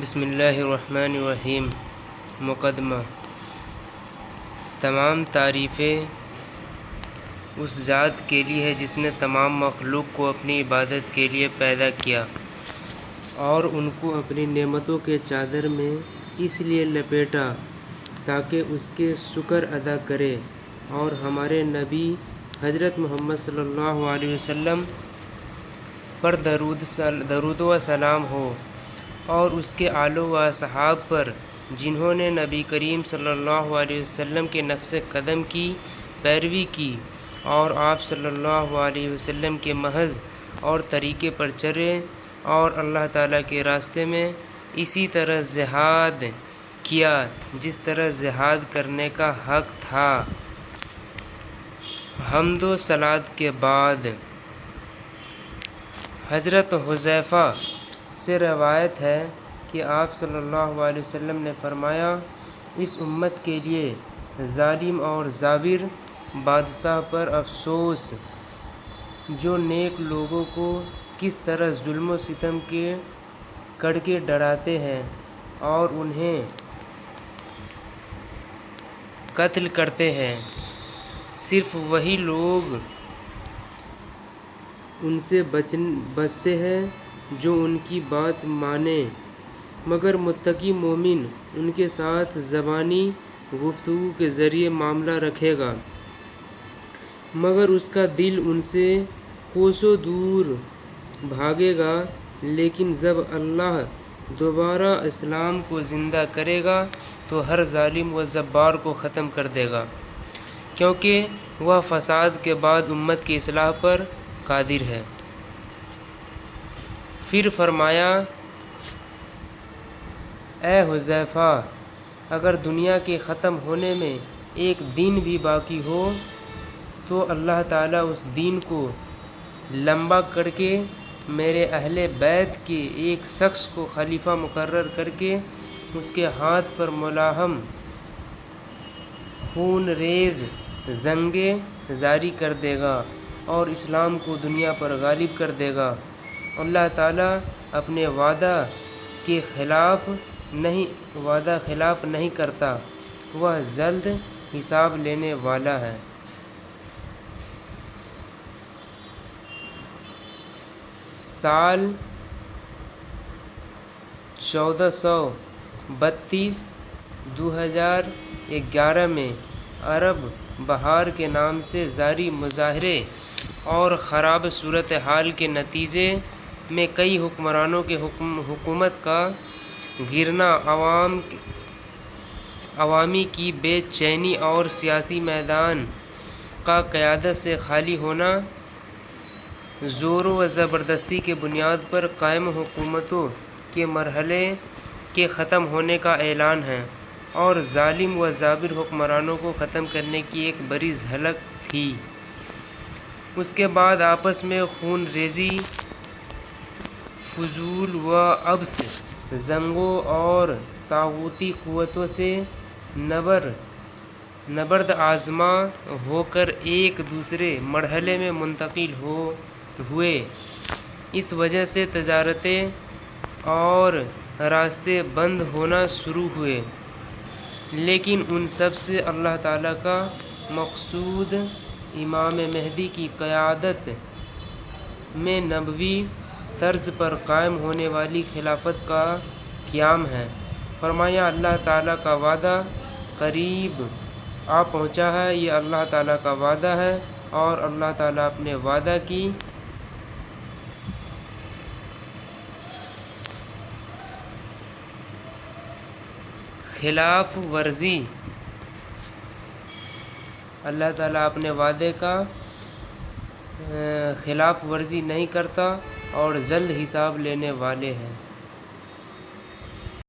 بسم اللہ الرحمن الرحیم۔ مقدمہ۔ تمام تعریفیں اس ذات کے لیے ہے جس نے تمام مخلوق کو اپنی عبادت کے لیے پیدا کیا اور ان کو اپنی نعمتوں کے چادر میں اس لیے لپیٹا تاکہ اس کے شکر ادا کرے، اور ہمارے نبی حضرت محمد صلی اللہ علیہ وسلم پر درود و سلام ہو، اور اس کے آل و اصحاب پر جنہوں نے نبی کریم صلی اللہ علیہ وسلم کے نقش قدم کی پیروی کی اور آپ صلی اللہ علیہ وسلم کے محض اور طریقے پر چلے اور اللہ تعالیٰ کے راستے میں اسی طرح جہاد کیا جس طرح جہاد کرنے کا حق تھا۔ حمد و صلوات کے بعد حضرت حذیفہ سے روایت ہے کہ آپ صلی اللہ علیہ وسلم نے فرمایا، اس امت کے لیے ظالم اور جابر بادشاہ پر افسوس جو نیک لوگوں کو کس طرح ظلم و ستم کے کڑکے ڈراتے ہیں اور انہیں قتل کرتے ہیں۔ صرف وہی لوگ ان سے بچتے ہیں جو ان کی بات مانیں، مگر متقی مومن ان کے ساتھ زبانی گفتگو کے ذریعے معاملہ رکھے گا، مگر اس کا دل ان سے کوسوں دور بھاگے گا، لیکن جب اللہ دوبارہ اسلام کو زندہ کرے گا تو ہر ظالم و جبار کو ختم کر دے گا، کیونکہ وہ فساد کے بعد امت کی اصلاح پر قادر ہے۔ پھر فرمایا، اے حذیفہ، اگر دنیا کے ختم ہونے میں ایک دن بھی باقی ہو تو اللہ تعالیٰ اس دن کو لمبا کر کے میرے اہل بیت کے ایک شخص کو خلیفہ مقرر کر کے اس کے ہاتھ پر ملحم خون ریز جنگیں جاری کر دے گا اور اسلام کو دنیا پر غالب کر دے گا۔ اللہ تعالیٰ اپنے وعدہ خلاف نہیں کرتا، وہ جلد حساب لینے والا ہے۔ سال 1432 2011 میں عرب بہار کے نام سے جاری مظاہرے اور خراب صورتحال کے نتیجے میں کئی حکمرانوں کے حکومت کا گرنا، عوامی کی بے چینی اور سیاسی میدان کا قیادت سے خالی ہونا، زور و زبردستی کی بنیاد پر قائم حکومتوں کے مرحلے کے ختم ہونے کا اعلان ہے، اور ظالم و جابر حکمرانوں کو ختم کرنے کی ایک بڑی جھلک تھی۔ اس کے بعد آپس میں خون ریزی، فضول و عبث جنگوں اور طاغوتی قوتوں سے نبرد آزما ہو کر ایک دوسرے مرحلے میں منتقل ہوئے۔ اس وجہ سے تجارتیں اور راستے بند ہونا شروع ہوئے، لیکن ان سب سے اللہ تعالیٰ کا مقصود امام مہدی کی قیادت میں نبوی طرز پر قائم ہونے والی خلافت کا قیام ہے۔ فرمایا، اللہ تعالیٰ کا وعدہ قریب آ پہنچا ہے۔ یہ اللہ تعالیٰ کا وعدہ ہے اور اللہ تعالیٰ اپنے وعدہ کی خلاف ورزی اللہ تعالیٰ اپنے وعدے کا خلاف ورزی نہیں کرتا اور جلد حساب لینے والے ہیں۔